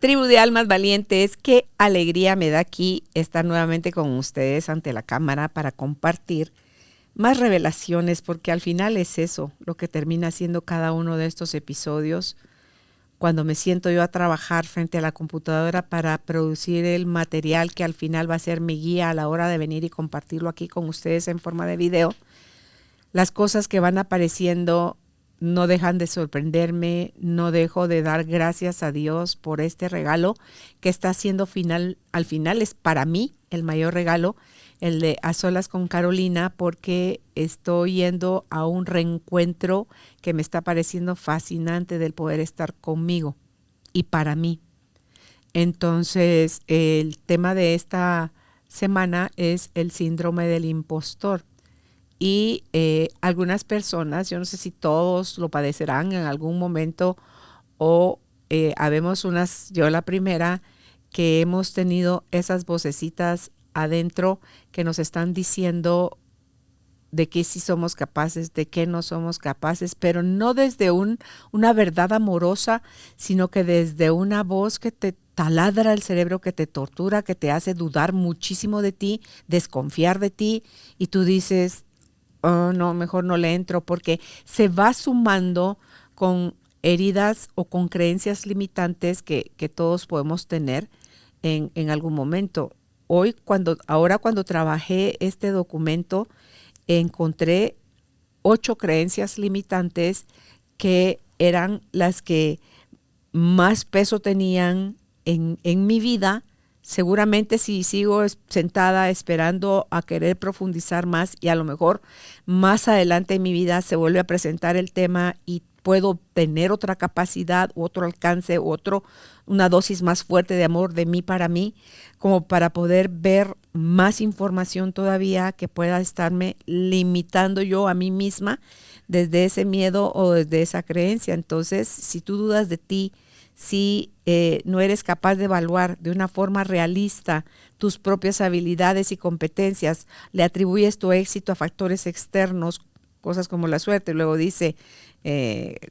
Tribu de almas valientes, qué alegría me da aquí estar nuevamente con ustedes ante la cámara para compartir más revelaciones, porque al final es eso lo que termina siendo cada uno de estos episodios. Cuando me siento yo a trabajar frente a la computadora para producir el material que al final va a ser mi guía a la hora de venir y compartirlo aquí con ustedes en forma de video, las cosas que van apareciendo no dejan de sorprenderme, no dejo de dar gracias a Dios por este regalo que está haciendo al final es para mí el mayor regalo, el de A Solas con Carolina, porque estoy yendo a un reencuentro que me está pareciendo fascinante del poder estar conmigo y para mí. Entonces, el tema de esta semana es el síndrome del impostor. Y algunas personas, yo no sé si todos lo padecerán en algún momento o habemos unas, yo la primera, que hemos tenido esas vocecitas adentro que nos están diciendo de qué sí somos capaces, de qué no somos capaces, pero no desde una verdad amorosa, sino que desde una voz que te taladra el cerebro, que te tortura, que te hace dudar muchísimo de ti, desconfiar de ti, y tú dices, oh, no, mejor no le entro, porque se va sumando con heridas o con creencias limitantes que todos podemos tener en algún momento. Ahora cuando trabajé este documento, encontré 8 creencias limitantes que eran las que más peso tenían en mi vida. Seguramente si sigo sentada esperando a querer profundizar más y a lo mejor más adelante en mi vida se vuelve a presentar el tema y puedo tener otra capacidad, otro alcance, una dosis más fuerte de amor de mí para mí, como para poder ver más información todavía que pueda estarme limitando yo a mí misma desde ese miedo o desde esa creencia. Entonces, si tú dudas de ti, si no eres capaz de evaluar de una forma realista tus propias habilidades y competencias, le atribuyes tu éxito a factores externos, cosas como la suerte. Luego dice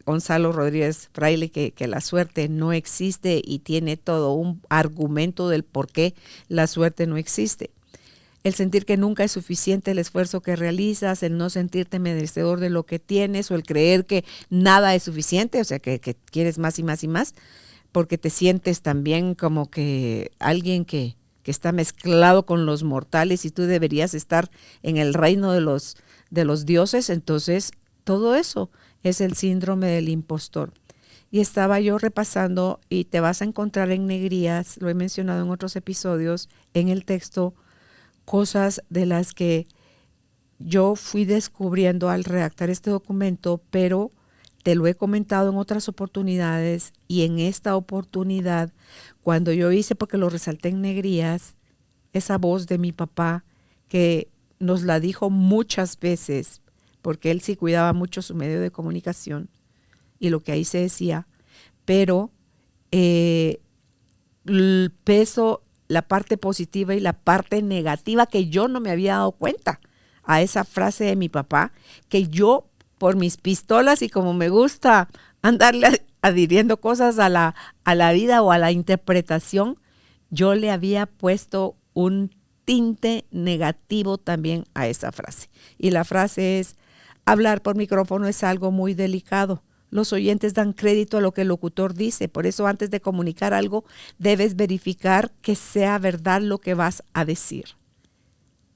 Gonzalo Rodríguez Fraile que la suerte no existe y tiene todo un argumento del por qué la suerte no existe. El sentir que nunca es suficiente el esfuerzo que realizas, el no sentirte merecedor de lo que tienes o el creer que nada es suficiente, o sea, que quieres más y más y más, porque te sientes también como que alguien que está mezclado con los mortales y tú deberías estar en el reino de los dioses. Entonces, todo eso es el síndrome del impostor. Y estaba yo repasando y te vas a encontrar en negrías, lo he mencionado en otros episodios, en el texto, cosas de las que yo fui descubriendo al redactar este documento, pero te lo he comentado en otras oportunidades y en esta oportunidad, cuando yo hice, porque lo resalté en negrías, esa voz de mi papá que nos la dijo muchas veces, porque él sí cuidaba mucho su medio de comunicación y lo que ahí se decía, pero el peso, la parte positiva y la parte negativa que yo no me había dado cuenta a esa frase de mi papá, que yo por mis pistolas y como me gusta andarle adhiriendo cosas a la vida o a la interpretación, yo le había puesto un tinte negativo también a esa frase. Y la frase es, hablar por micrófono es algo muy delicado. Los oyentes dan crédito a lo que el locutor dice, por eso antes de comunicar algo debes verificar que sea verdad lo que vas a decir.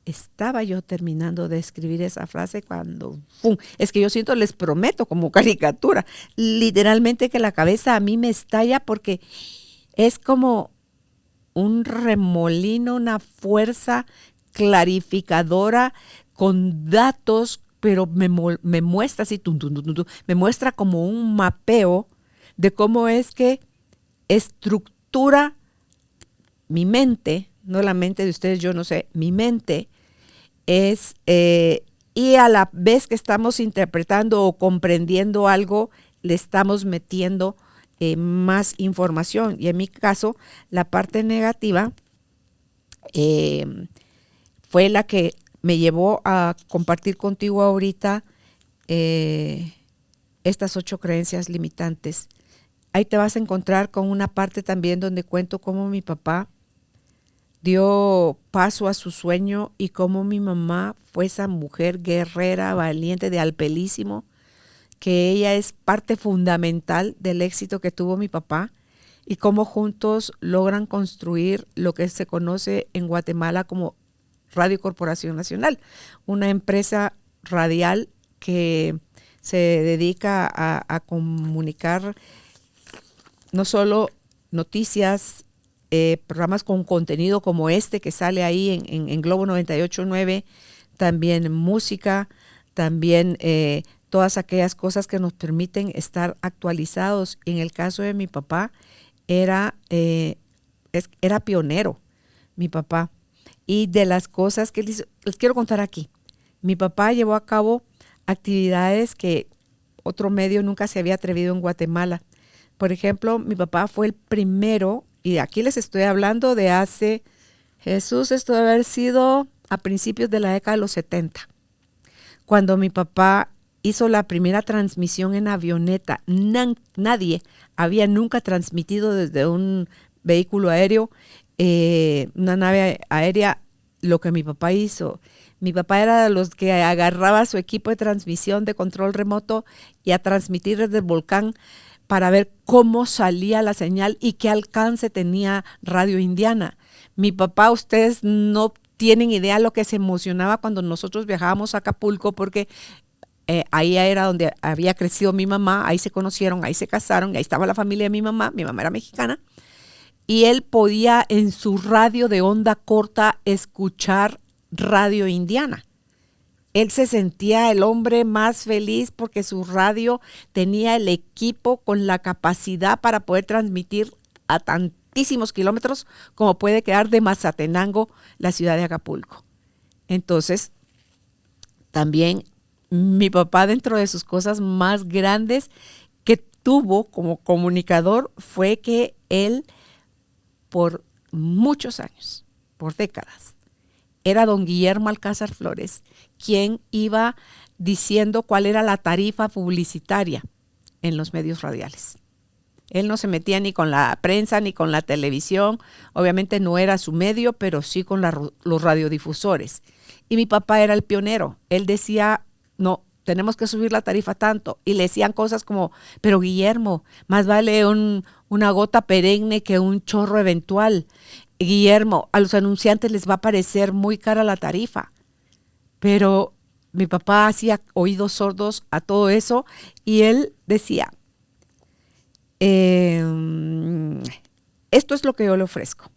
Estaba yo terminando de escribir esa frase cuando, ¡pum! Es que yo siento, les prometo, como caricatura, literalmente que la cabeza a mí me estalla porque es como un remolino, una fuerza clarificadora con datos, pero me muestra así, me muestra como un mapeo de cómo es que estructura mi mente, no la mente de ustedes, yo no sé, mi mente es, y a la vez que estamos interpretando o comprendiendo algo, le estamos metiendo más información. Y en mi caso, la parte negativa fue la que me llevó a compartir contigo ahorita estas 8 creencias limitantes. ahí te vas a encontrar con una parte también donde cuento cómo mi papá dio paso a su sueño y cómo mi mamá fue esa mujer guerrera, valiente, de Alpelísimo, que ella es parte fundamental del éxito que tuvo mi papá y cómo juntos logran construir lo que se conoce en Guatemala como Radio Corporación Nacional, una empresa radial que se dedica a comunicar no solo noticias, programas con contenido como este que sale ahí en Globo 98.9, también música, también todas aquellas cosas que nos permiten estar actualizados. En el caso de mi papá, era pionero, mi papá. Y de las cosas que les quiero contar aquí, mi papá llevó a cabo actividades que otro medio nunca se había atrevido en Guatemala. Por ejemplo, mi papá fue el primero, y aquí les estoy hablando de Jesús, esto debe haber sido a principios de la década de los 70, cuando mi papá hizo la primera transmisión en avioneta. Nadie había nunca transmitido desde un vehículo aéreo, una nave aérea, lo que mi papá hizo. Mi papá era de los que agarraba su equipo de transmisión de control remoto y a transmitir desde el volcán para ver cómo salía la señal y qué alcance tenía Radio Indiana. Mi papá, ustedes no tienen idea lo que se emocionaba cuando nosotros viajábamos a Acapulco, porque ahí era donde había crecido mi mamá, ahí se conocieron, ahí se casaron, ahí estaba la familia de mi mamá era mexicana, y él podía en su radio de onda corta escuchar Radio Indiana. Él se sentía el hombre más feliz porque su radio tenía el equipo con la capacidad para poder transmitir a tantísimos kilómetros como puede quedar de Mazatenango, la ciudad de Acapulco. Entonces, también mi papá, dentro de sus cosas más grandes que tuvo como comunicador, fue que él, por muchos años, por décadas, era don Guillermo Alcázar Flores quien iba diciendo cuál era la tarifa publicitaria en los medios radiales. Él no se metía ni con la prensa ni con la televisión, obviamente no era su medio, pero sí con los radiodifusores. Y mi papá era el pionero. Él decía, no, tenemos que subir la tarifa tanto. Y le decían cosas como, pero Guillermo, más vale una gota perenne que un chorro eventual. Guillermo, a los anunciantes les va a parecer muy cara la tarifa. Pero mi papá hacía oídos sordos a todo eso y él decía, esto es lo que yo le ofrezco: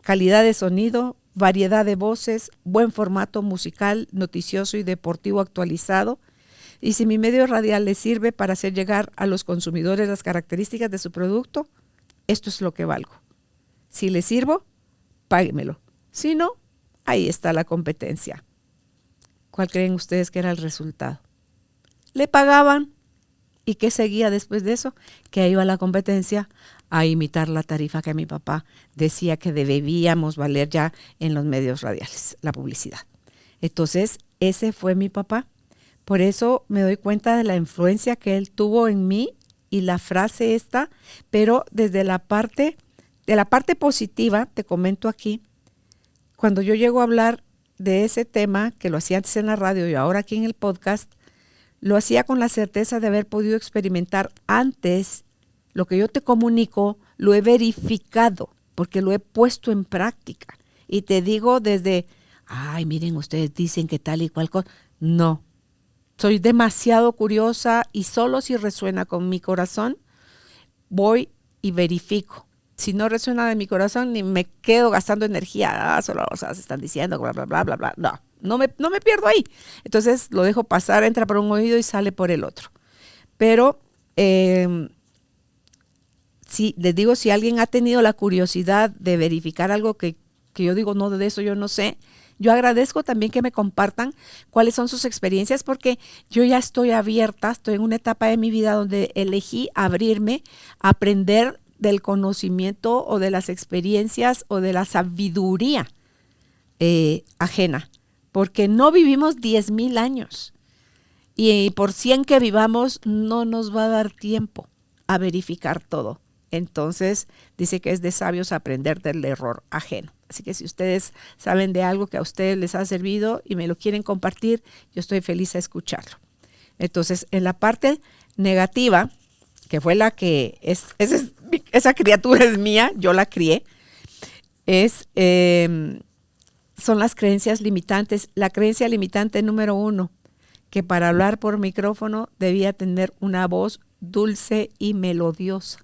calidad de sonido, variedad de voces, buen formato musical, noticioso y deportivo actualizado. Y si mi medio radial le sirve para hacer llegar a los consumidores las características de su producto, esto es lo que valgo. Si le sirvo, páguemelo. Si no, ahí está la competencia. ¿Cuál creen ustedes que era el resultado? Le pagaban. ¿Y qué seguía después de eso? Que ahí iba la competencia a imitar la tarifa que mi papá decía que debíamos valer ya en los medios radiales, la publicidad. Entonces, ese fue mi papá. Por eso me doy cuenta de la influencia que él tuvo en mí y la frase esta, pero desde la parte positiva, te comento aquí, cuando yo llego a hablar de ese tema, que lo hacía antes en la radio y ahora aquí en el podcast, lo hacía con la certeza de haber podido experimentar antes lo que yo te comunico, lo he verificado, porque lo he puesto en práctica. Y te digo desde, ay, miren, ustedes dicen que tal y cual cosa. No, soy demasiado curiosa y solo si resuena con mi corazón, voy y verifico. Si no resuena de mi corazón, ni me quedo gastando energía. Solo se están diciendo, bla, bla, bla, bla, bla. No me pierdo ahí. Entonces lo dejo pasar, entra por un oído y sale por el otro. Pero si les digo, si alguien ha tenido la curiosidad de verificar algo que yo digo, no, de eso yo no sé, yo agradezco también que me compartan cuáles son sus experiencias, porque yo ya estoy abierta, estoy en una etapa de mi vida donde elegí abrirme, aprender del conocimiento o de las experiencias o de la sabiduría ajena, porque no vivimos 10,000 años y por 100 que vivamos no nos va a dar tiempo. a verificar todo. Entonces dice que es de sabios aprender del error ajeno. Así que si ustedes saben de algo que a ustedes les ha servido y me lo quieren compartir, yo estoy feliz a escucharlo. Entonces, en la parte negativa, que fue la que esa criatura es mía, yo la crié, son las creencias limitantes. La creencia limitante número 1, que para hablar por micrófono debía tener una voz dulce y melodiosa.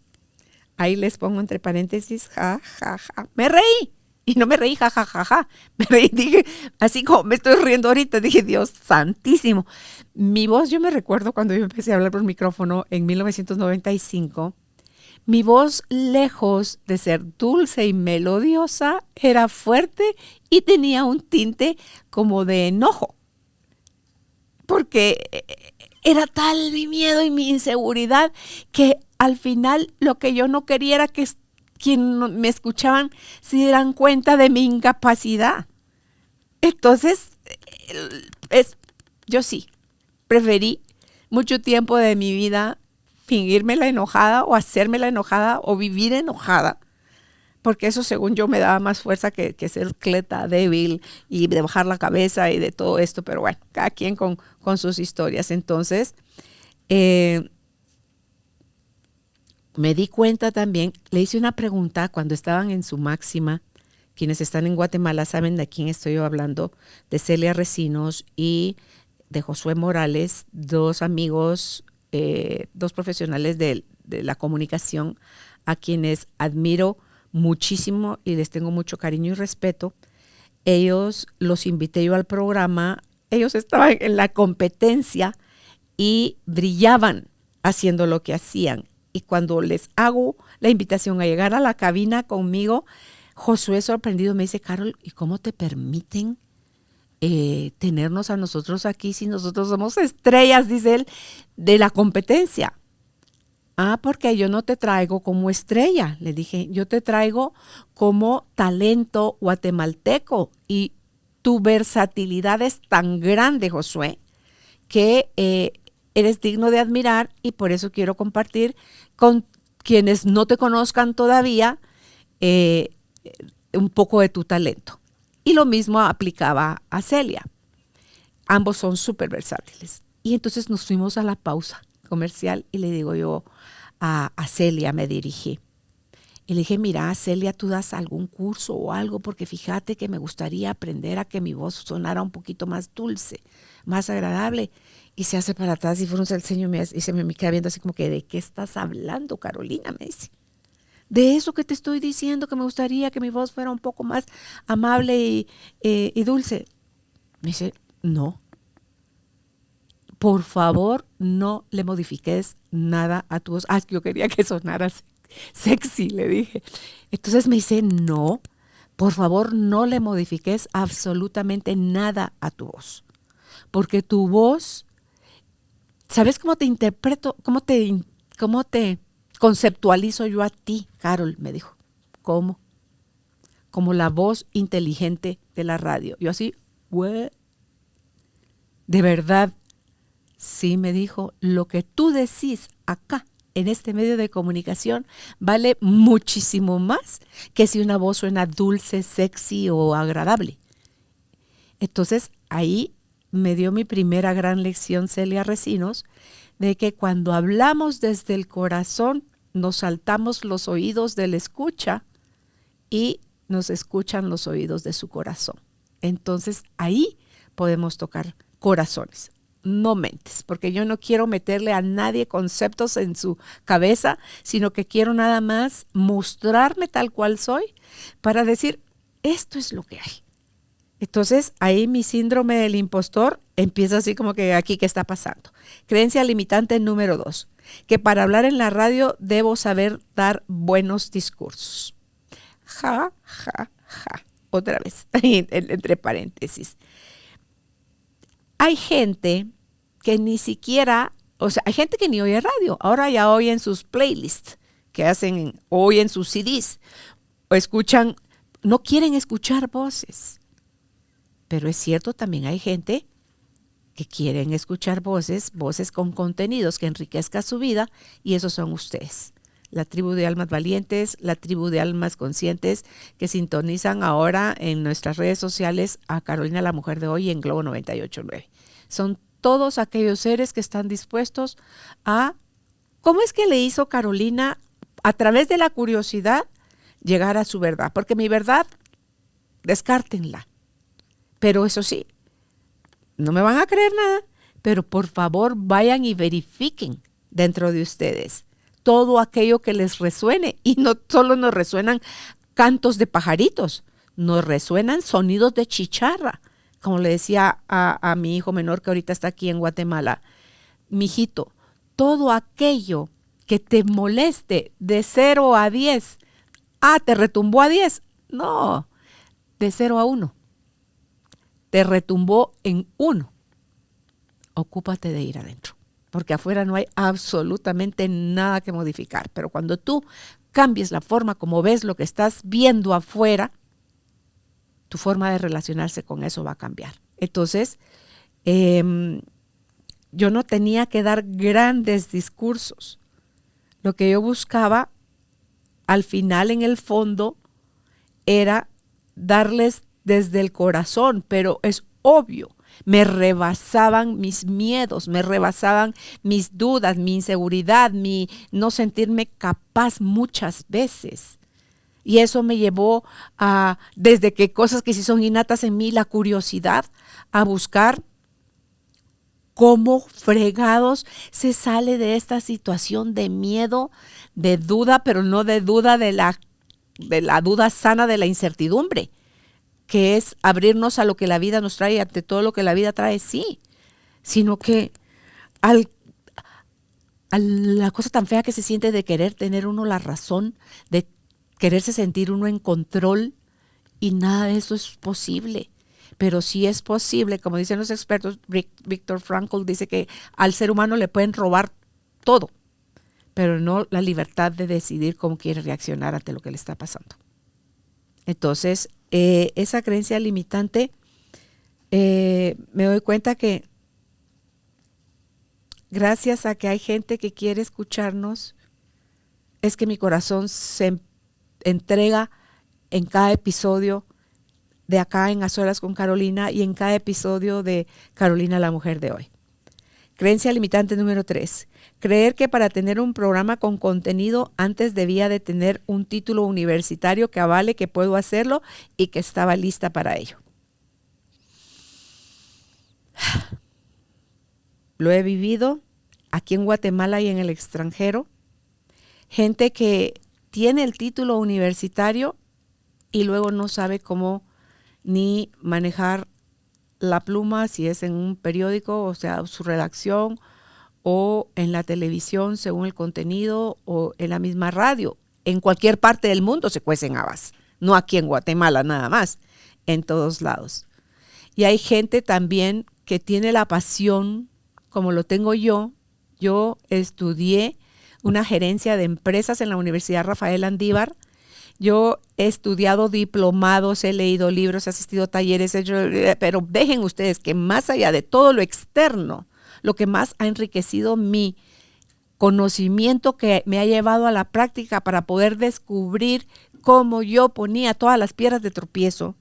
Ahí les pongo entre paréntesis, ja, ja, ja. Me reí. Y no me reí, ja, ja, ja, ja. Me reí, dije, así como me estoy riendo ahorita, dije, Dios santísimo. Mi voz, yo me recuerdo cuando yo empecé a hablar por micrófono en 1995, mi voz, lejos de ser dulce y melodiosa, era fuerte y tenía un tinte como de enojo. Porque era tal mi miedo y mi inseguridad que al final lo que yo no quería era que quienes me escuchaban se dieran cuenta de mi incapacidad. Entonces, yo sí, preferí mucho tiempo de mi vida fingirme la enojada o hacerme la enojada o vivir enojada, porque eso según yo me daba más fuerza que ser cleta, débil y de bajar la cabeza y de todo esto, pero bueno, cada quien con sus historias. Entonces, me di cuenta también, le hice una pregunta cuando estaban en su máxima. Quienes están en Guatemala saben de quién estoy yo hablando, de Celia Recinos y de Josué Morales, dos amigos, dos profesionales de la comunicación a quienes admiro muchísimo y les tengo mucho cariño y respeto. Ellos los invité yo al programa, ellos estaban en la competencia y brillaban haciendo lo que hacían. Y cuando les hago la invitación a llegar a la cabina conmigo, Josué sorprendido me dice, Carol, ¿y cómo te permiten tenernos a nosotros aquí si nosotros somos estrellas, dice él, de la competencia? Ah, porque yo no te traigo como estrella, le dije, yo te traigo como talento guatemalteco y tu versatilidad es tan grande, Josué, que eres digno de admirar y por eso quiero compartir con quienes no te conozcan todavía un poco de tu talento. Y lo mismo aplicaba a Celia. Ambos son súper versátiles. Y entonces nos fuimos a la pausa comercial y le digo yo a Celia, me dirigí. Y le dije, mira, Celia, ¿tú das algún curso o algo? Porque fíjate que me gustaría aprender a que mi voz sonara un poquito más dulce, más agradable. Y se hace para atrás y frunce el ceño y se me queda viendo así como que, ¿de qué estás hablando, Carolina? Me dice. De eso que te estoy diciendo, que me gustaría que mi voz fuera un poco más amable y dulce. Me dice, no. Por favor, no le modifiques nada a tu voz. Ah, yo quería que sonaras sexy, le dije. Entonces me dice, no, por favor, no le modifiques absolutamente nada a tu voz. Porque tu voz, ¿sabes cómo te interpreto? ¿Cómo te conceptualizo yo a ti, Carol? Me dijo. ¿Cómo? Como la voz inteligente de la radio. Yo así, ¿what? De verdad. Sí, me dijo, lo que tú decís acá en este medio de comunicación vale muchísimo más que si una voz suena dulce, sexy o agradable. Entonces ahí me dio mi primera gran lección, Celia Recinos, de que cuando hablamos desde el corazón nos saltamos los oídos del escucha y nos escuchan los oídos de su corazón. Entonces ahí podemos tocar corazones. No mentes, porque yo no quiero meterle a nadie conceptos en su cabeza, sino que quiero nada más mostrarme tal cual soy para decir, esto es lo que hay. Entonces, ahí mi síndrome del impostor empieza así como que aquí, ¿qué está pasando? Creencia limitante número 2, que para hablar en la radio debo saber dar buenos discursos. Ja, ja, ja. Otra vez, entre paréntesis. Hay gente que ni siquiera, o sea, hay gente que ni oye radio. Ahora ya oyen sus playlists que hacen, oyen sus CDs, o escuchan, no quieren escuchar voces. Pero es cierto, también hay gente que quieren escuchar voces con contenidos que enriquezcan su vida, y esos son ustedes. La tribu de almas valientes, la tribu de almas conscientes que sintonizan ahora en nuestras redes sociales a Carolina la Mujer de Hoy en Globo 98.9. Son todos aquellos seres que están dispuestos a, ¿cómo es que le hizo Carolina a través de la curiosidad llegar a su verdad? Porque mi verdad, descártenla. Pero eso sí, no me van a creer nada, pero por favor vayan y verifiquen dentro de ustedes todo aquello que les resuene. Y no solo nos resuenan cantos de pajaritos, nos resuenan sonidos de chicharra. Como le decía a mi hijo menor que ahorita está aquí en Guatemala, mijito, todo aquello que te moleste de 0 a 10, te retumbó a 10. No, de 0 a 1. Te retumbó en 1. Ocúpate de ir adentro, porque afuera no hay absolutamente nada que modificar. Pero cuando tú cambies la forma como ves lo que estás viendo afuera, tu forma de relacionarse con eso va a cambiar. Entonces, yo no tenía que dar grandes discursos. Lo que yo buscaba, al final, en el fondo, era darles desde el corazón, pero es obvio, me rebasaban mis miedos, me rebasaban mis dudas, mi inseguridad, mi no sentirme capaz muchas veces. Y eso me llevó a, desde que cosas que sí son innatas en mí, la curiosidad, a buscar cómo fregados se sale de esta situación de miedo, de duda, pero no de duda de la duda sana de la incertidumbre, que es abrirnos a lo que la vida nos trae, ante todo lo que la vida trae, sí, sino que a la cosa tan fea que se siente de querer tener uno la razón, de quererse sentir uno en control, y nada de eso es posible. Pero sí es posible, como dicen los expertos, Viktor Frankl dice que al ser humano le pueden robar todo, pero no la libertad de decidir cómo quiere reaccionar ante lo que le está pasando. Entonces, esa creencia limitante, me doy cuenta que gracias a que hay gente que quiere escucharnos, es que mi corazón se entrega en cada episodio de acá en A Solas con Carolina y en cada episodio de Carolina la Mujer de Hoy. Creencia limitante número 3. Creer que para tener un programa con contenido antes debía de tener un título universitario que avale que puedo hacerlo y que estaba lista para ello. Lo he vivido aquí en Guatemala y en el extranjero. Gente que tiene el título universitario y luego no sabe cómo ni manejar la pluma, si es en un periódico, o sea, su redacción, o en la televisión, según el contenido, o en la misma radio. En cualquier parte del mundo se cuecen habas, no aquí en Guatemala nada más, en todos lados. Y hay gente también que tiene la pasión, como lo tengo yo. Yo estudié una gerencia de empresas en la Universidad Rafael Andívar. Yo he estudiado diplomados, he leído libros, he asistido a talleres, pero dejen ustedes que más allá de todo lo externo, lo que más ha enriquecido mi conocimiento, que me ha llevado a la práctica para poder descubrir cómo yo ponía todas las piedras de tropiezo,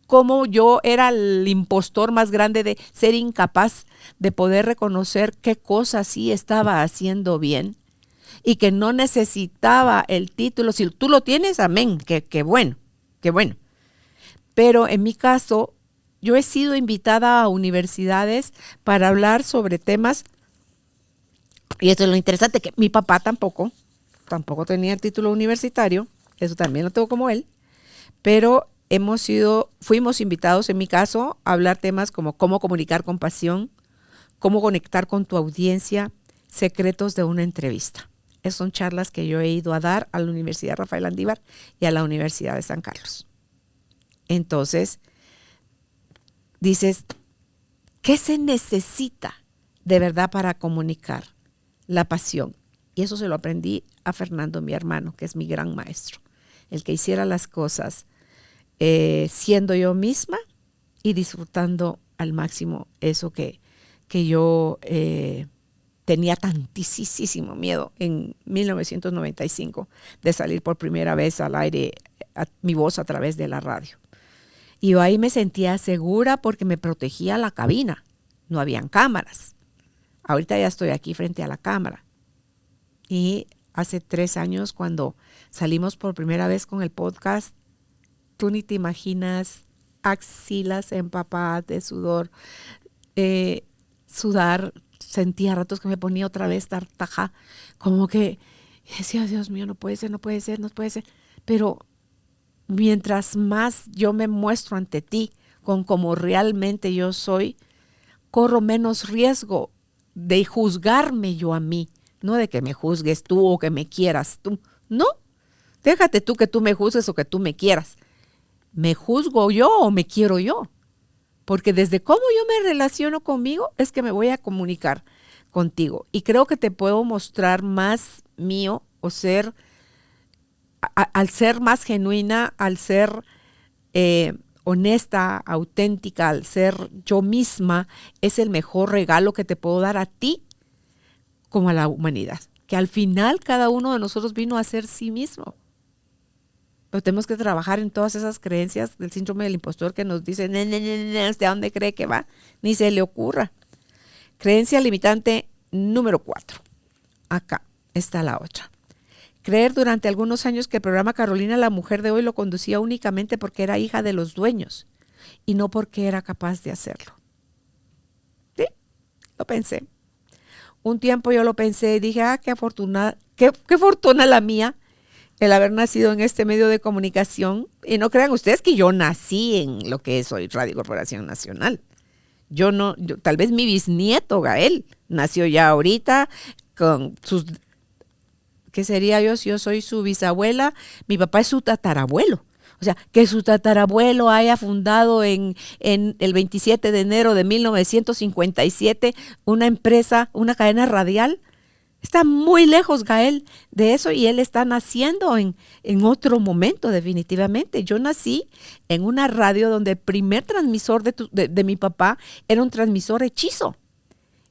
cómo yo era el impostor más grande de ser incapaz de poder reconocer qué cosas sí estaba haciendo bien. Y que no necesitaba el título. Si tú lo tienes, amén, qué bueno, qué bueno. Pero en mi caso, yo he sido invitada a universidades para hablar sobre temas, y esto es lo interesante, que mi papá tampoco tenía el título universitario, eso también lo tengo como él, pero fuimos invitados, en mi caso, a hablar temas como cómo comunicar con pasión, cómo conectar con tu audiencia, secretos de una entrevista. Esas son charlas que yo he ido a dar a la Universidad Rafael Andívar y a la Universidad de San Carlos. Entonces, dices, ¿qué se necesita de verdad para comunicar la pasión? Y eso se lo aprendí a Fernando, mi hermano, que es mi gran maestro. El que hiciera las cosas siendo yo misma y disfrutando al máximo eso que que yo tenía tantísimo miedo en 1995 de salir por primera vez al aire, mi voz a través de la radio. Y yo ahí me sentía segura porque me protegía la cabina. No habían cámaras. Ahorita ya estoy aquí frente a la cámara. Y hace 3 años, cuando salimos por primera vez con el podcast, tú ni te imaginas, axilas empapadas de sudor, sudar. Sentía ratos que me ponía otra vez tartaja, como que decía, Dios mío, no puede ser, no puede ser, no puede ser. Pero mientras más yo me muestro ante ti con como realmente yo soy, corro menos riesgo de juzgarme yo a mí, no de que me juzgues tú o que me quieras tú. No, déjate tú que tú me juzgues o que tú me quieras. ¿Me juzgo yo o me quiero yo? Porque desde cómo yo me relaciono conmigo es que me voy a comunicar contigo. Y creo que te puedo mostrar más mío o ser, al ser más genuina, al ser honesta, auténtica, al ser yo misma, es el mejor regalo que te puedo dar a ti como a la humanidad. Que al final cada uno de nosotros vino a ser sí mismo. Pero tenemos que trabajar en todas esas creencias del síndrome del impostor que nos dicen, ¿de dónde cree que va? Ni se le ocurra. Creencia limitante número 4. Acá está la otra. Creer durante algunos años que el programa Carolina, la mujer de hoy, lo conducía únicamente porque era hija de los dueños y no porque era capaz de hacerlo. Sí, lo pensé. Un tiempo yo lo pensé y dije, qué afortunada, qué fortuna la mía el haber nacido en este medio de comunicación. Y no crean ustedes que yo nací en lo que es hoy Radio Corporación Nacional. Tal vez mi bisnieto Gael nació ya ahorita con sus, ¿qué sería yo si yo soy su bisabuela? Mi papá es su tatarabuelo. O sea, que su tatarabuelo haya fundado en el 27 de enero de 1957 una empresa, una cadena radial. Está muy lejos, Gael, de eso, y él está naciendo en otro momento, definitivamente. Yo nací en una radio donde el primer transmisor de mi papá era un transmisor hechizo.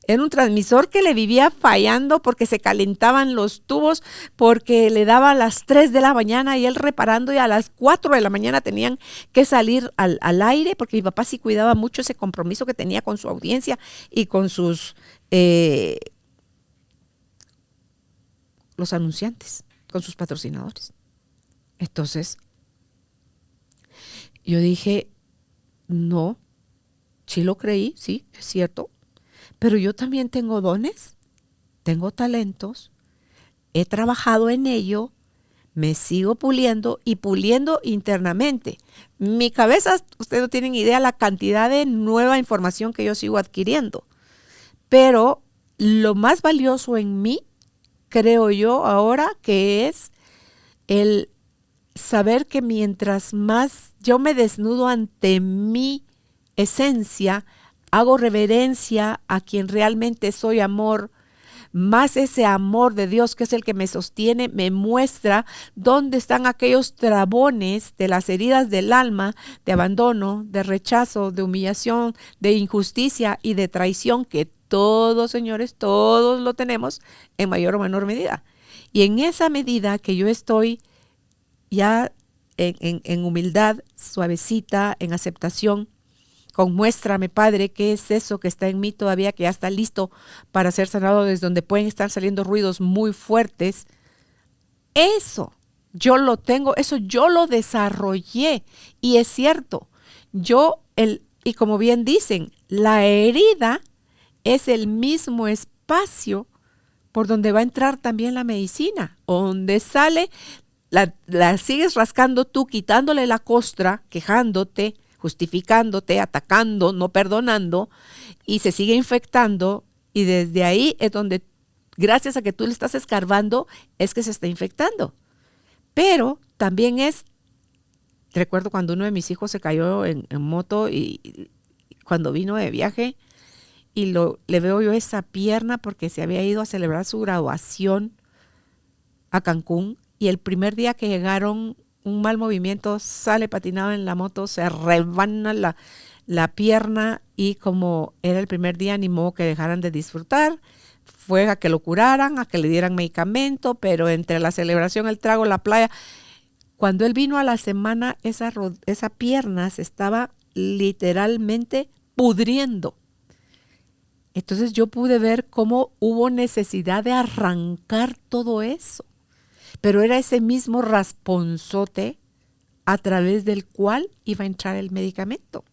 Era un transmisor que le vivía fallando porque se calentaban los tubos, porque le daba a las 3 de la mañana y él reparando, y a las 4 de la mañana tenían que salir al aire, porque mi papá sí cuidaba mucho ese compromiso que tenía con su audiencia y con sus los anunciantes, con sus patrocinadores. Entonces, yo dije, no, sí lo creí, sí, es cierto, pero yo también tengo dones, tengo talentos, he trabajado en ello, me sigo puliendo y puliendo internamente. Mi cabeza, ustedes no tienen idea la cantidad de nueva información que yo sigo adquiriendo, pero lo más valioso en mí, creo yo ahora, que es el saber que mientras más yo me desnudo ante mi esencia, hago reverencia a quien realmente soy amor, más ese amor de Dios, que es el que me sostiene, me muestra dónde están aquellos trabones de las heridas del alma, de abandono, de rechazo, de humillación, de injusticia y de traición, que todos, señores, todos lo tenemos en mayor o menor medida. Y en esa medida que yo estoy ya en humildad, suavecita, en aceptación, con muéstrame, Padre, qué es eso que está en mí todavía, que ya está listo para ser sanado, desde donde pueden estar saliendo ruidos muy fuertes. Eso yo lo tengo, eso yo lo desarrollé. Y es cierto, y como bien dicen, la herida es el mismo espacio por donde va a entrar también la medicina, donde sale, la sigues rascando tú, quitándole la costra, quejándote, justificándote, atacando, no perdonando, y se sigue infectando, y desde ahí es donde, gracias a que tú le estás escarbando, es que se está infectando. Pero también recuerdo cuando uno de mis hijos se cayó en moto y cuando vino de viaje, y le veo yo esa pierna porque se había ido a celebrar su graduación a Cancún, y el primer día que llegaron, un mal movimiento, sale patinado en la moto, se rebana la pierna y como era el primer día, ni modo que dejaran de disfrutar. Fue a que lo curaran, a que le dieran medicamento, pero entre la celebración, el trago, la playa, cuando él vino a la semana, esa pierna se estaba literalmente pudriendo. Entonces yo pude ver cómo hubo necesidad de arrancar todo eso. Pero era ese mismo rasponzote a través del cual iba a entrar el medicamento,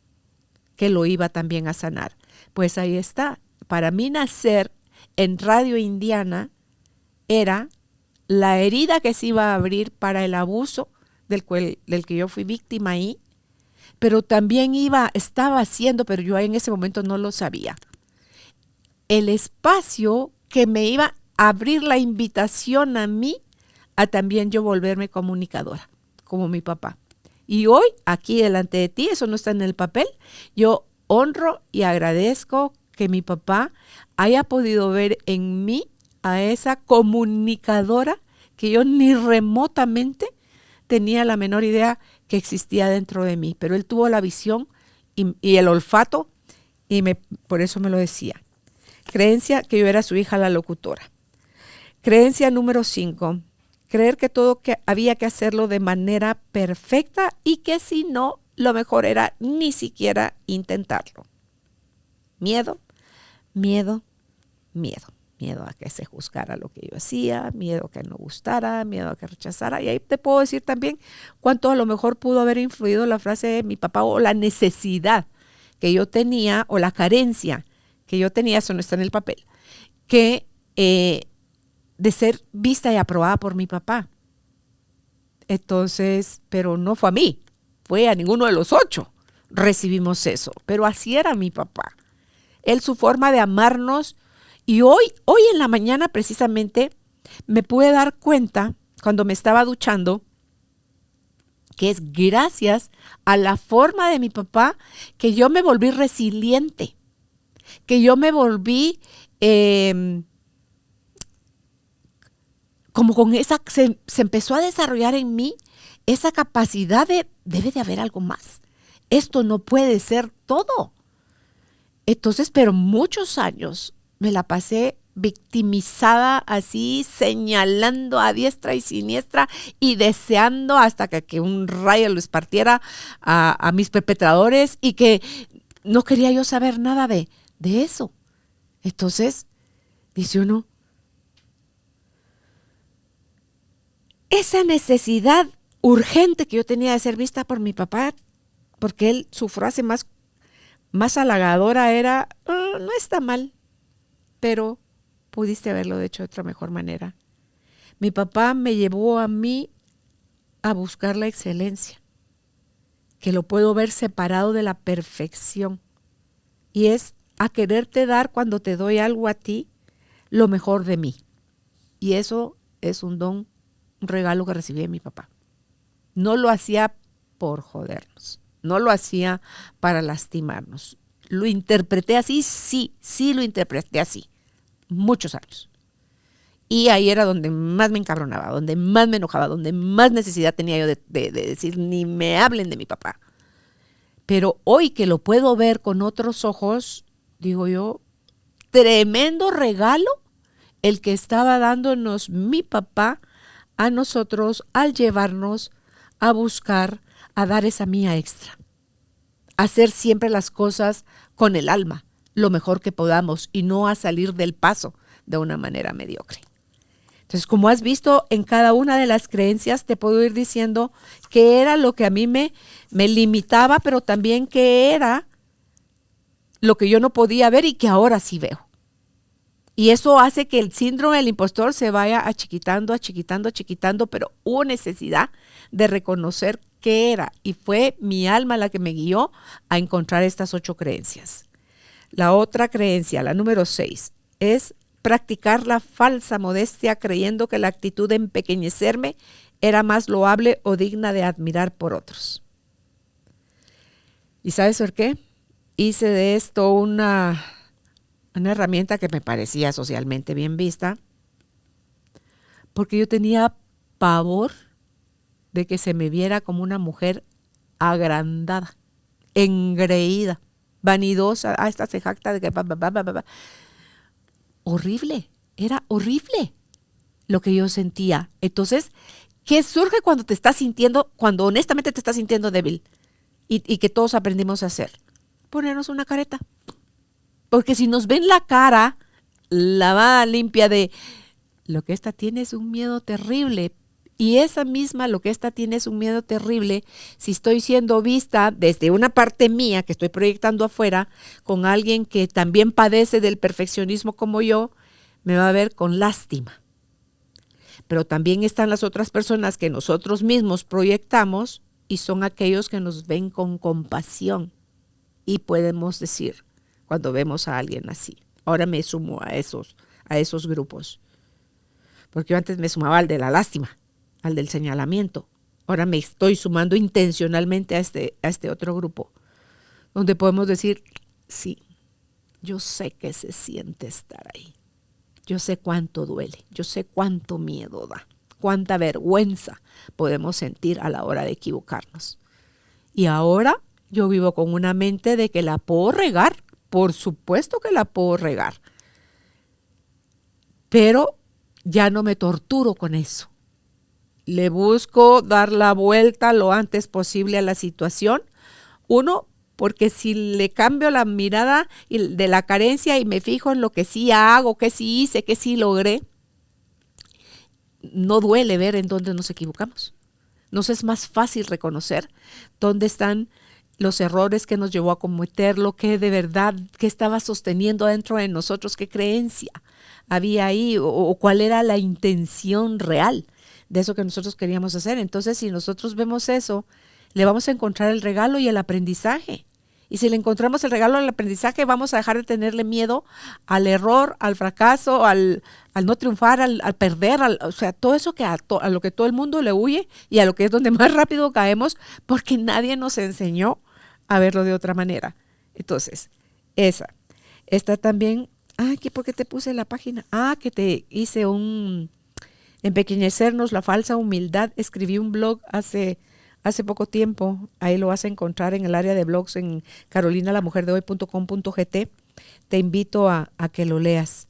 que lo iba también a sanar. Pues ahí está. Para mí nacer en Radio Indiana era la herida que se iba a abrir para el abuso del que yo fui víctima ahí, pero también estaba haciendo, pero yo en ese momento no lo sabía, el espacio que me iba a abrir la invitación a mí a también yo volverme comunicadora, como mi papá. Y hoy, aquí delante de ti, eso no está en el papel, yo honro y agradezco que mi papá haya podido ver en mí a esa comunicadora que yo ni remotamente tenía la menor idea que existía dentro de mí. Pero él tuvo la visión y el olfato y por eso me lo decía. Creencia que yo era su hija la locutora. Creencia número 5. Creer que todo había que hacerlo de manera perfecta y que si no, lo mejor era ni siquiera intentarlo. Miedo, miedo, miedo. Miedo a que se juzgara lo que yo hacía, miedo a que no gustara, miedo a que rechazara. Y ahí te puedo decir también cuánto a lo mejor pudo haber influido la frase de mi papá o la necesidad que yo tenía o la carencia que yo tenía, eso no está en el papel, que de ser vista y aprobada por mi papá. Entonces, pero no fue a mí, fue a ninguno de los 8. Recibimos eso, pero así era mi papá. Él, su forma de amarnos. Y hoy en la mañana precisamente me pude dar cuenta cuando me estaba duchando que es gracias a la forma de mi papá que yo me volví resiliente, que yo me volví como con se empezó a desarrollar en mí esa capacidad debe de haber algo más. Esto no puede ser todo. Entonces, pero muchos años me la pasé victimizada así, señalando a diestra y siniestra y deseando hasta que un rayo les partiera a mis perpetradores y que no quería yo saber nada de eso. Entonces, dice uno, esa necesidad urgente que yo tenía de ser vista por mi papá, porque su frase más halagadora era, no está mal, pero pudiste haberlo hecho de otra mejor manera. Mi papá me llevó a mí a buscar la excelencia, que lo puedo ver separado de la perfección, y es a quererte dar cuando te doy algo a ti, lo mejor de mí. Y eso es un don, un regalo que recibí de mi papá. No lo hacía por jodernos, no lo hacía para lastimarnos. Lo interpreté así, sí lo interpreté así, muchos años. Y ahí era donde más me encabronaba, donde más me enojaba, donde más necesidad tenía yo de decir, ni me hablen de mi papá. Pero hoy que lo puedo ver con otros ojos, digo yo, tremendo regalo el que estaba dándonos mi papá a nosotros al llevarnos a buscar, a dar esa mía extra. Hacer siempre las cosas con el alma, lo mejor que podamos y no a salir del paso de una manera mediocre. Entonces, como has visto en cada una de las creencias, te puedo ir diciendo qué era lo que a mí me limitaba, pero también qué era lo que yo no podía ver y que ahora sí veo. Y eso hace que el síndrome del impostor se vaya achiquitando, pero hubo necesidad de reconocer qué era. Y fue mi alma la que me guió a encontrar estas 8 creencias. La otra creencia, la número 6, es practicar la falsa modestia creyendo que la actitud de empequeñecerme era más loable o digna de admirar por otros. ¿Y sabes por qué? Hice de esto una herramienta que me parecía socialmente bien vista, porque yo tenía pavor de que se me viera como una mujer agrandada, engreída, vanidosa, esta se jacta de que horrible, era horrible lo que yo sentía. Entonces, ¿qué surge cuando te estás sintiendo, cuando honestamente te estás sintiendo débil? Y que todos aprendimos a hacer. Ponernos una careta. Porque si nos ven la cara lavada, limpia de lo que esta tiene es un miedo terrible. Y esa misma, lo que esta tiene es un miedo terrible, si estoy siendo vista desde una parte mía que estoy proyectando afuera, con alguien que también padece del perfeccionismo como yo, me va a ver con lástima. Pero también están las otras personas que nosotros mismos proyectamos y son aquellos que nos ven con compasión. Y podemos decir, cuando vemos a alguien así, ahora me sumo a esos grupos. Porque yo antes me sumaba al de la lástima, al del señalamiento. Ahora me estoy sumando intencionalmente a este otro grupo, donde podemos decir, sí, yo sé que se siente estar ahí. Yo sé cuánto duele, yo sé cuánto miedo da, cuánta vergüenza podemos sentir a la hora de equivocarnos. Y ahora yo vivo con una mente de que la puedo regar, por supuesto que la puedo regar, pero ya no me torturo con eso. Le busco dar la vuelta lo antes posible a la situación. Uno, porque si le cambio la mirada de la carencia y me fijo en lo que sí hago, que sí hice, que sí logré, no duele ver en dónde nos equivocamos. Nos es más fácil reconocer dónde están los errores que nos llevó a cometer, lo que de verdad, que estaba sosteniendo dentro de nosotros, qué creencia había ahí o cuál era la intención real de eso que nosotros queríamos hacer. Entonces, si nosotros vemos eso, le vamos a encontrar el regalo y el aprendizaje. Y si le encontramos el regalo al aprendizaje, vamos a dejar de tenerle miedo al error, al fracaso, al no triunfar, al perder, o sea, todo eso que a lo que todo el mundo le huye y a lo que es donde más rápido caemos, porque nadie nos enseñó a verlo de otra manera. Entonces, esta también, ¿por qué te puse la página? Que te hice empequeñecernos la falsa humildad. Escribí un blog hace poco tiempo, ahí lo vas a encontrar en el área de blogs en carolinalamujerdehoy.com.gt. Te invito a que lo leas.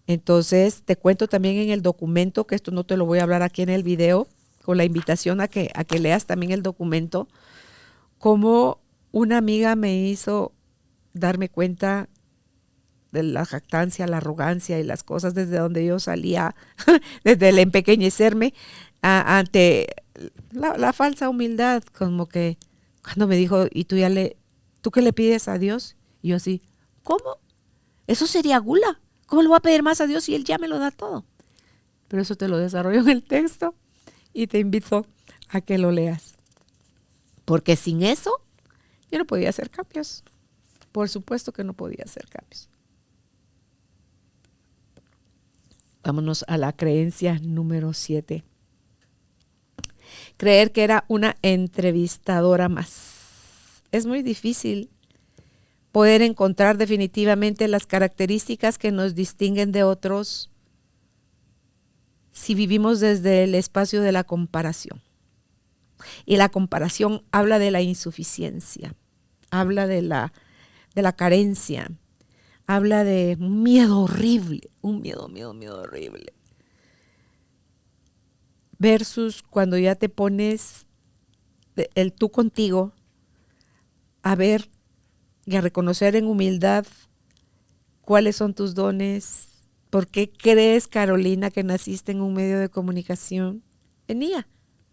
Entonces, te cuento también en el documento, que esto no te lo voy a hablar aquí en el video, con la invitación a que leas también el documento, cómo una amiga me hizo darme cuenta de la jactancia, la arrogancia y las cosas desde donde yo salía, desde el empequeñecerme ante la falsa humildad, como que cuando me dijo, ¿y tú qué le pides a Dios? Y yo así, ¿cómo? Eso sería gula. ¿Cómo le voy a pedir más a Dios si Él ya me lo da todo? Pero eso te lo desarrollo en el texto y te invito a que lo leas. Porque sin eso, yo no podía hacer cambios. Por supuesto que no podía hacer cambios. Vámonos a la creencia número 7. Creer que era una entrevistadora más. Es muy difícil poder encontrar definitivamente las características que nos distinguen de otros si vivimos desde el espacio de la comparación. Y la comparación habla de la insuficiencia, habla de la carencia, habla de un miedo horrible, un miedo horrible. Versus cuando ya te pones el tú contigo a ver y a reconocer en humildad cuáles son tus dones. ¿Por qué crees, Carolina, que naciste en un medio de comunicación? Venía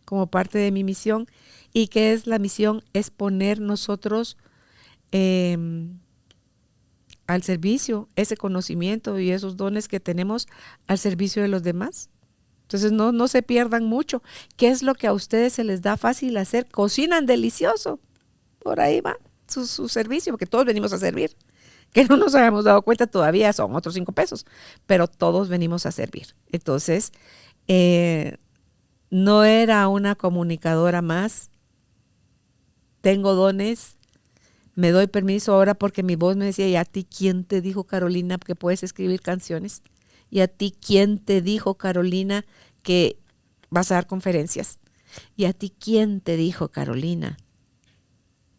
como parte de mi misión. ¿Y qué es la misión? Es poner nosotros al servicio, ese conocimiento y esos dones que tenemos al servicio de los demás. Entonces no se pierdan mucho. ¿Qué es lo que a ustedes se les da fácil hacer? Cocinan delicioso. Por ahí va su servicio, porque todos venimos a servir. Que no nos habíamos dado cuenta todavía, son otros 5 pesos, pero todos venimos a servir. Entonces, no era una comunicadora más. Tengo dones, me doy permiso ahora porque mi voz me decía, ¿y a ti quién te dijo, Carolina, que puedes escribir canciones? ¿Y a ti quién te dijo, Carolina, que vas a dar conferencias? ¿Y a ti quién te dijo, Carolina,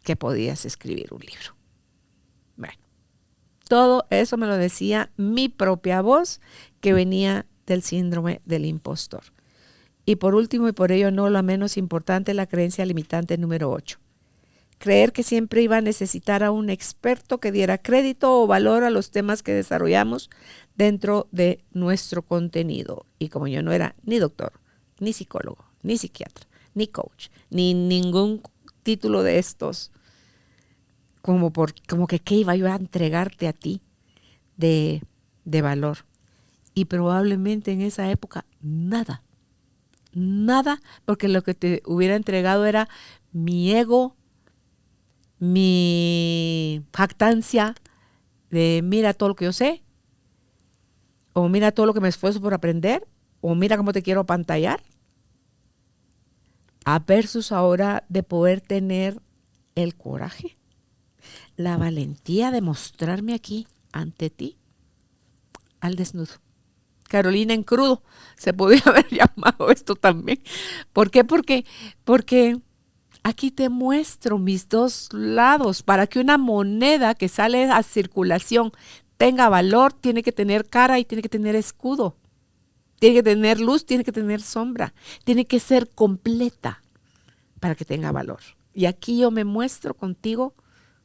que podías escribir un libro. Bueno, todo eso me lo decía mi propia voz que venía del síndrome del impostor. Y por último, y por ello no la menos importante, la creencia limitante número 8. Creer que siempre iba a necesitar a un experto que diera crédito o valor a los temas que desarrollamos dentro de nuestro contenido. Y como yo no era ni doctor, ni psicólogo, ni psiquiatra, ni coach, ni ningún título de estos, como que qué iba yo a entregarte a ti de valor. Y probablemente en esa época nada, porque lo que te hubiera entregado era mi ego, mi jactancia de mira todo lo que yo sé, o mira todo lo que me esfuerzo por aprender, o mira cómo te quiero apantallar, a versus ahora de poder tener el coraje, la valentía de mostrarme aquí ante ti al desnudo. Carolina en crudo, se podría haber llamado esto también. ¿Por qué? Porque aquí te muestro mis dos lados. Para que una moneda que sale a circulación tenga valor, tiene que tener cara y tiene que tener escudo. Tiene que tener luz, tiene que tener sombra. Tiene que ser completa para que tenga valor. Y aquí yo me muestro contigo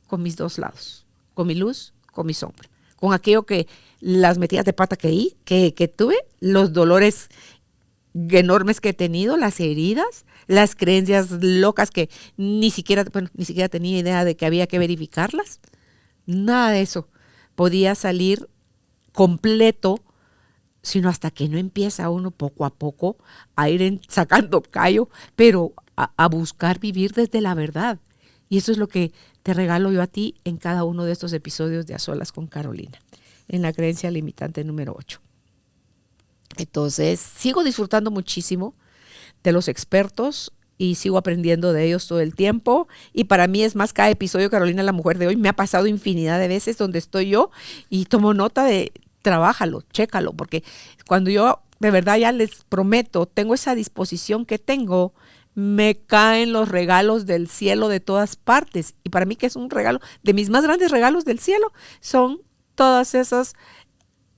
con mis dos lados. Con mi luz, con mi sombra. Con aquello que las metidas de pata que tuve, los dolores enormes que he tenido, las heridas, las creencias locas que ni siquiera tenía idea de que había que verificarlas. Nada de eso podía salir completo, sino hasta que no empieza uno poco a poco a ir sacando callo, pero a buscar vivir desde la verdad. Y eso es lo que te regalo yo a ti en cada uno de estos episodios de A Solas con Carolina, en la creencia limitante número 8. Entonces, sigo disfrutando muchísimo de los expertos y sigo aprendiendo de ellos todo el tiempo. Y para mí es más, cada episodio, Carolina, la mujer de hoy, me ha pasado infinidad de veces donde estoy yo y tomo nota de, trabájalo, chécalo, porque cuando yo de verdad ya les prometo, tengo esa disposición que tengo, me caen los regalos del cielo de todas partes. Y para mí, que es un regalo, de mis más grandes regalos del cielo, son todas esas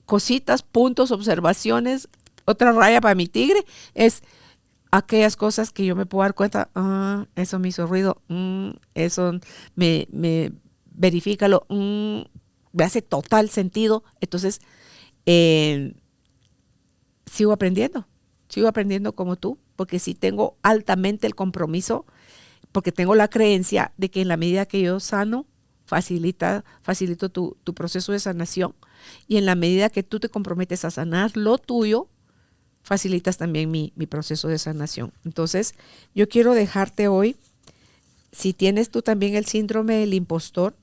cositas, puntos, observaciones. Otra raya para mi tigre es aquellas cosas que yo me puedo dar cuenta, eso me hizo ruido, eso me verifícalo, me hace total sentido. Entonces, sigo aprendiendo como tú, porque sí tengo altamente el compromiso, porque tengo la creencia de que en la medida que yo sano, facilito tu proceso de sanación, y en la medida que tú te comprometes a sanar lo tuyo, facilitas también mi proceso de sanación. Entonces, yo quiero dejarte hoy, si tienes tú también el síndrome del impostor,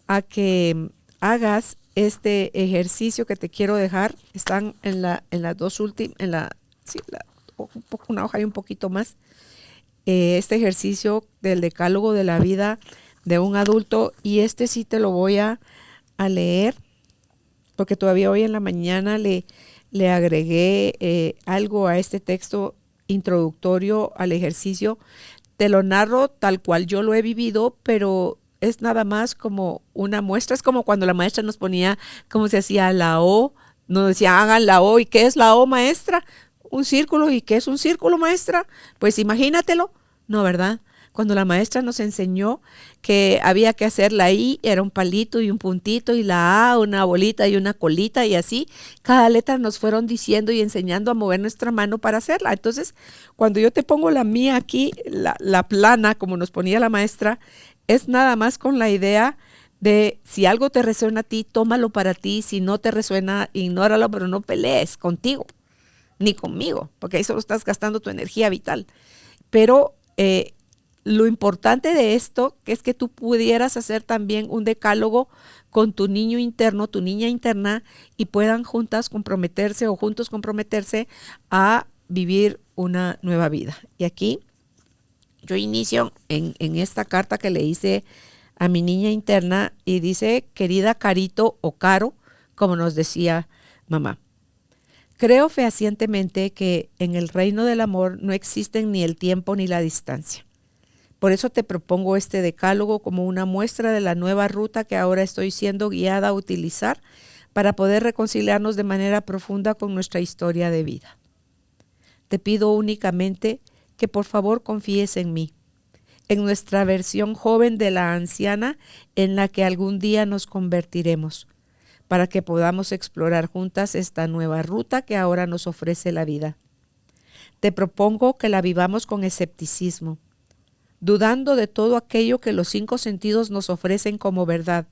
a que hagas este ejercicio que te quiero dejar. Están en las dos últimas, una hoja y un poquito más. Este ejercicio del decálogo de la vida de un adulto, y este sí te lo voy a leer, porque todavía hoy en la mañana le agregué algo a este texto introductorio al ejercicio. Te lo narro tal cual yo lo he vivido, pero es nada más como una muestra. Es como cuando la maestra nos ponía cómo se hacía la O, nos decía hagan la O. ¿Y qué es la O, maestra? Un círculo. ¿Y qué es un círculo, maestra? Pues imagínatelo. No, ¿verdad? Cuando la maestra nos enseñó que había que hacer la I, era un palito y un puntito, y la A, una bolita y una colita, y así cada letra nos fueron diciendo y enseñando a mover nuestra mano para hacerla. Entonces, cuando yo te pongo la mía aquí, la plana, como nos ponía la maestra, es nada más con la idea de si algo te resuena a ti, tómalo para ti. Si no te resuena, ignóralo, pero no pelees contigo ni conmigo, porque ahí solo estás gastando tu energía vital. Pero lo importante de esto es que tú pudieras hacer también un decálogo con tu niño interno, tu niña interna, y puedan juntas comprometerse o juntos comprometerse a vivir una nueva vida. Y aquí yo inicio en esta carta que le hice a mi niña interna, y dice: querida Carito o Caro, como nos decía mamá. Creo fehacientemente que en el reino del amor no existen ni el tiempo ni la distancia. Por eso te propongo este decálogo como una muestra de la nueva ruta que ahora estoy siendo guiada a utilizar para poder reconciliarnos de manera profunda con nuestra historia de vida. Te pido únicamente que por favor confíes en mí, en nuestra versión joven de la anciana en la que algún día nos convertiremos, para que podamos explorar juntas esta nueva ruta que ahora nos ofrece la vida. Te propongo que la vivamos con escepticismo, dudando de todo aquello que los 5 sentidos nos ofrecen como verdad,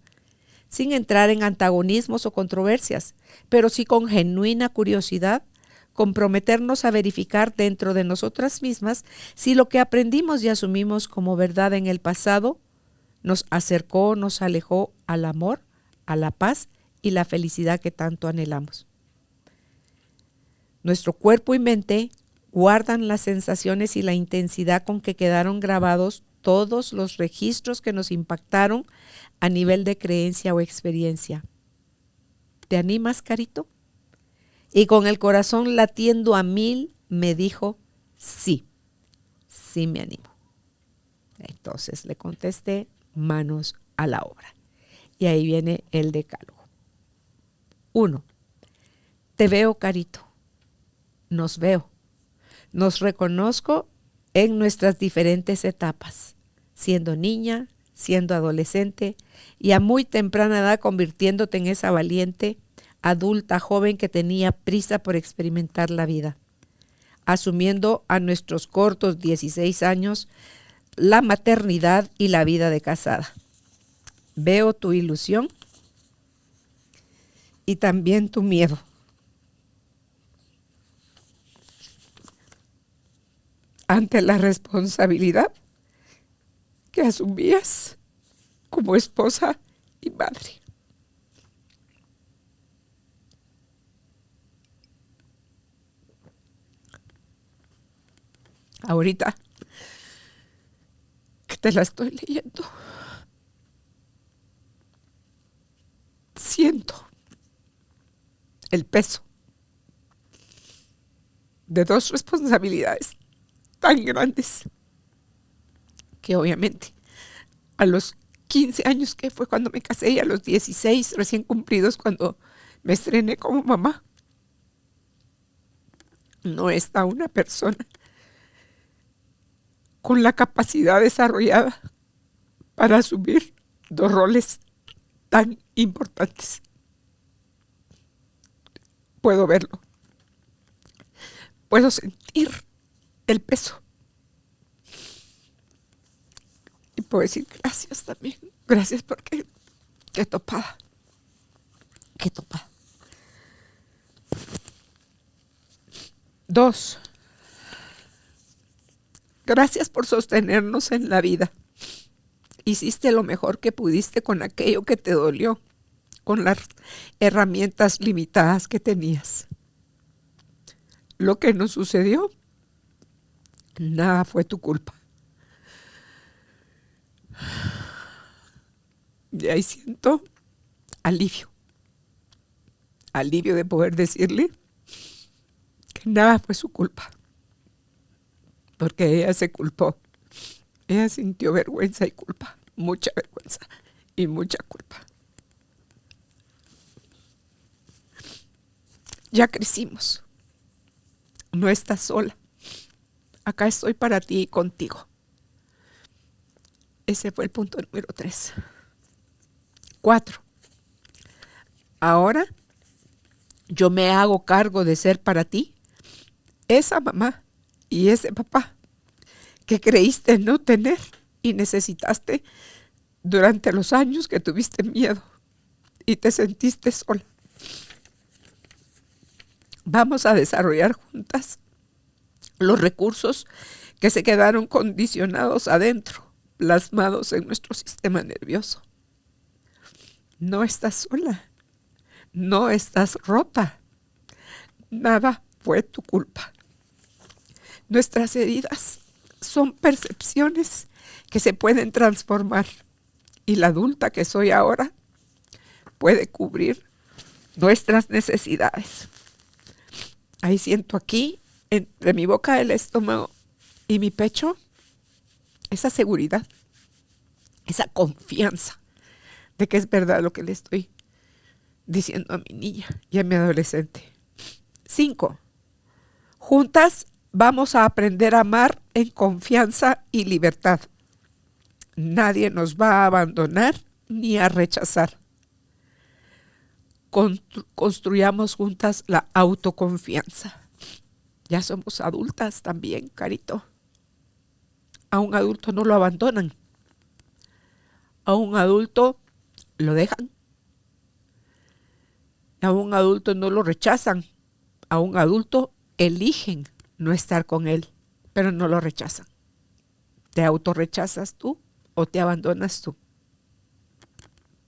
sin entrar en antagonismos o controversias, pero sí con genuina curiosidad, comprometernos a verificar dentro de nosotras mismas si lo que aprendimos y asumimos como verdad en el pasado nos acercó o nos alejó al amor, a la paz y la felicidad que tanto anhelamos. Nuestro cuerpo y mente guardan las sensaciones y la intensidad con que quedaron grabados todos los registros que nos impactaron a nivel de creencia o experiencia. ¿Te animas, Carito? Y con el corazón latiendo a 1000 me dijo, sí, sí me animo. Entonces le contesté, manos a la obra. Y ahí viene el decálogo. 1. Te veo, Carito. Nos veo. Nos reconozco en nuestras diferentes etapas, siendo niña, siendo adolescente y a muy temprana edad convirtiéndote en esa valiente, adulta, joven que tenía prisa por experimentar la vida, asumiendo a nuestros cortos 16 años la maternidad y la vida de casada. Veo tu ilusión y también tu miedo. Ante la responsabilidad que asumías como esposa y madre. Ahorita que te la estoy leyendo, siento el peso de 2 responsabilidades tan grandes que obviamente a los 15 años, que fue cuando me casé, y a los 16 recién cumplidos cuando me estrené como mamá, no está una persona con la capacidad desarrollada para asumir 2 roles tan importantes. Puedo verlo, puedo sentir el peso. Y puedo decir gracias también. Gracias porque qué topada. Qué topada. 2. Gracias por sostenernos en la vida. Hiciste lo mejor que pudiste con aquello que te dolió, con las herramientas limitadas que tenías. Lo que nos sucedió, nada fue tu culpa. Y ahí siento alivio. Alivio de poder decirle que nada fue su culpa. Porque ella se culpó. Ella sintió vergüenza y culpa. Mucha vergüenza y mucha culpa. Ya crecimos. No estás sola. Acá estoy para ti y contigo. Ese fue el punto número 3. 4. Ahora yo me hago cargo de ser para ti esa mamá y ese papá que creíste no tener y necesitaste durante los años que tuviste miedo y te sentiste sola. Vamos a desarrollar juntas los recursos que se quedaron condicionados adentro, plasmados en nuestro sistema nervioso. No estás sola, no estás rota, nada fue tu culpa. Nuestras heridas son percepciones que se pueden transformar y la adulta que soy ahora puede cubrir nuestras necesidades. Ahí siento aquí, entre mi boca, el estómago y mi pecho, esa seguridad, esa confianza de que es verdad lo que le estoy diciendo a mi niña y a mi adolescente. 5. Juntas vamos a aprender a amar en confianza y libertad. Nadie nos va a abandonar ni a rechazar. Construyamos juntas la autoconfianza. Ya somos adultas también, Carito. A un adulto no lo abandonan. A un adulto lo dejan. A un adulto no lo rechazan. A un adulto eligen no estar con él, pero no lo rechazan. ¿Te autorrechazas tú o te abandonas tú?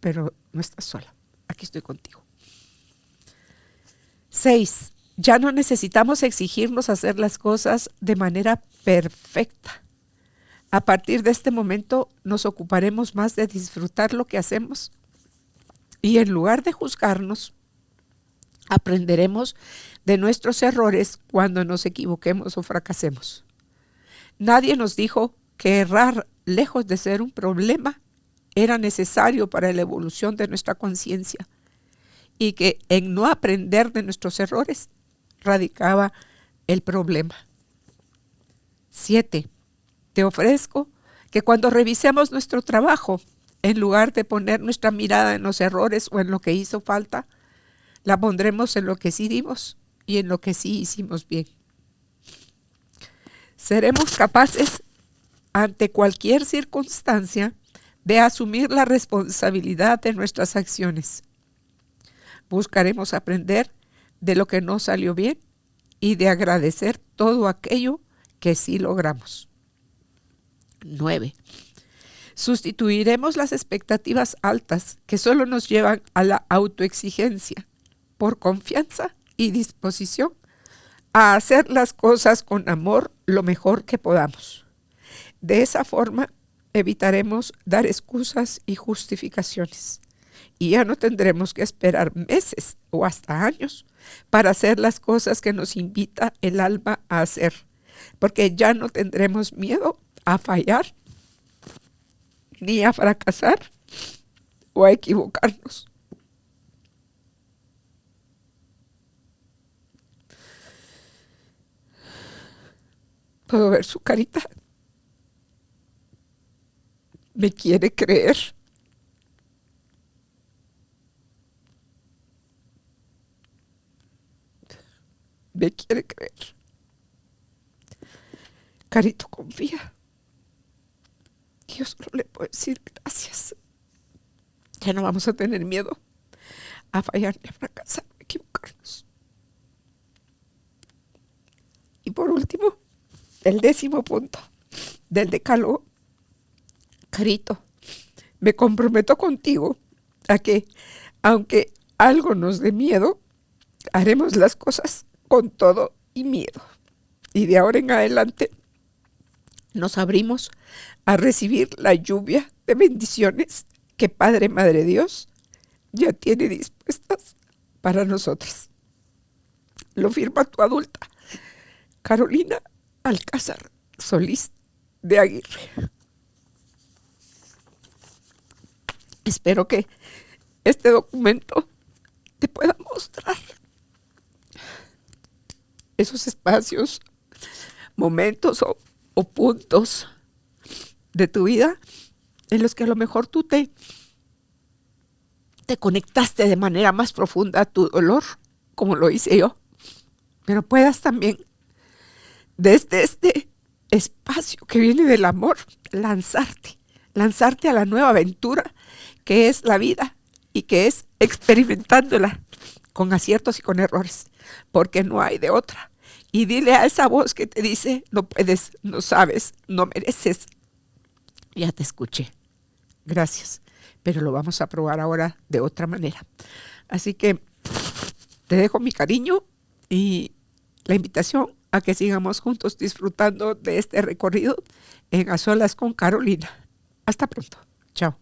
Pero no estás sola. Aquí estoy contigo. 6. Ya no necesitamos exigirnos hacer las cosas de manera perfecta. A partir de este momento nos ocuparemos más de disfrutar lo que hacemos y en lugar de juzgarnos, aprenderemos de nuestros errores cuando nos equivoquemos o fracasemos. Nadie nos dijo que errar, lejos de ser un problema, era necesario para la evolución de nuestra conciencia y que en no aprender de nuestros errores radicaba el problema. 7. Te ofrezco que cuando revisemos nuestro trabajo, en lugar de poner nuestra mirada en los errores o en lo que hizo falta, la pondremos en lo que sí dimos y en lo que sí hicimos bien. Seremos capaces, ante cualquier circunstancia, de asumir la responsabilidad de nuestras acciones. Buscaremos aprender de lo que no salió bien y de agradecer todo aquello que sí logramos. 9. Sustituiremos las expectativas altas que solo nos llevan a la autoexigencia por confianza y disposición a hacer las cosas con amor lo mejor que podamos. De esa forma evitaremos dar excusas y justificaciones y ya no tendremos que esperar meses o hasta años para hacer las cosas que nos invita el alma a hacer, porque ya no tendremos miedo a fallar, ni a fracasar o a equivocarnos. Puedo ver su carita. ¿Me quiere creer? ¿Me quiere creer? Carito, confía. Yo solo le puedo decir gracias. Ya no vamos a tener miedo a fallar ni a fracasar, a equivocarnos. Y por último, el 10º punto del decálogo. Carito, me comprometo contigo a que, aunque algo nos dé miedo, haremos las cosas con todo y miedo. Y de ahora en adelante nos abrimos a recibir la lluvia de bendiciones que Padre, Madre Dios ya tiene dispuestas para nosotros. Lo firma tu adulta, Carolina Alcázar Solís de Aguirre. Espero que este documento te pueda mostrar esos espacios, momentos o puntos de tu vida en los que a lo mejor tú te conectaste de manera más profunda a tu dolor, como lo hice yo, pero puedas también desde este espacio que viene del amor lanzarte a la nueva aventura que es la vida y que es experimentándola con aciertos y con errores, porque no hay de otra. Y dile a esa voz que te dice, no puedes, no sabes, no mereces. Ya te escuché. Gracias. Pero lo vamos a probar ahora de otra manera. Así que te dejo mi cariño y la invitación a que sigamos juntos disfrutando de este recorrido en A Solas con Carolina. Hasta pronto. Chao.